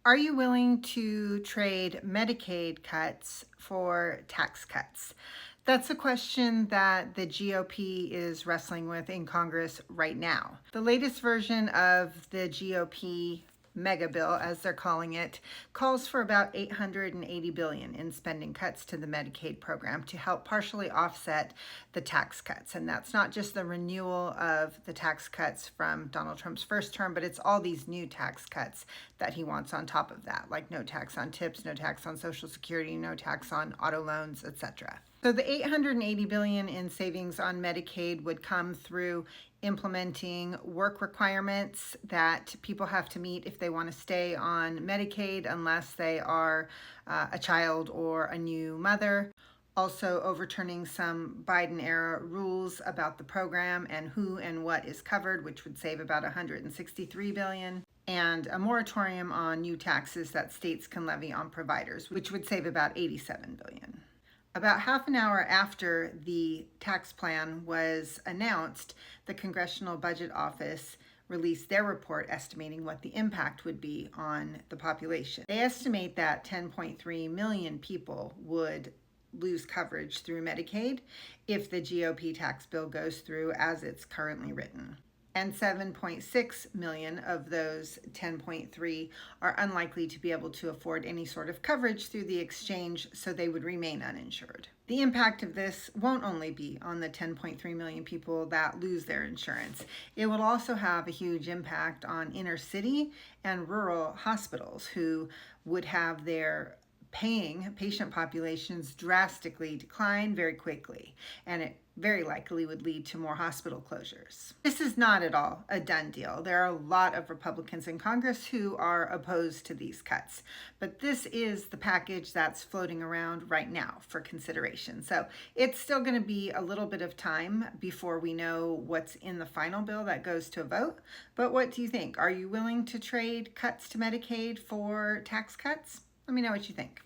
Are you willing to trade Medicaid cuts for tax cuts? That's a question that the GOP is wrestling with in Congress right now. The latest version of the GOP mega bill, as they're calling it, calls for about $880 billion in spending cuts to the Medicaid program to help partially offset the tax cuts. And that's not just the renewal of the tax cuts from Donald Trump's first term, but it's all these new tax cuts that he wants on top of that, like no tax on tips, no tax on Social Security, no tax on auto loans, etc. So the $880 billion in savings on Medicaid would come through implementing work requirements that people have to meet if they want to stay on Medicaid unless they are a child or a new mother. Also overturning some Biden-era rules about the program and who and what is covered, which would save about $163 billion. And a moratorium on new taxes that states can levy on providers, which would save about $87 billion. About half an hour after the tax plan was announced, the Congressional Budget Office released their report estimating what the impact would be on the population. They estimate that 10.3 million people would lose coverage through Medicaid if the GOP tax bill goes through as it's currently written. And 7.6 million of those 10.3 are unlikely to be able to afford any sort of coverage through the exchange, so they would remain uninsured. The impact of this won't only be on the 10.3 million people that lose their insurance. It will also have a huge impact on inner city and rural hospitals who would have their paying patient populations drastically decline very quickly, and it very likely would lead to more hospital closures. This is not at all a done deal. There are a lot of Republicans in Congress who are opposed to these cuts, but this is the package that's floating around right now for consideration. So it's still going to be a little bit of time before we know what's in the final bill that goes to a vote. But what do you think? Are you willing to trade cuts to Medicaid for tax cuts? Let me know what you think.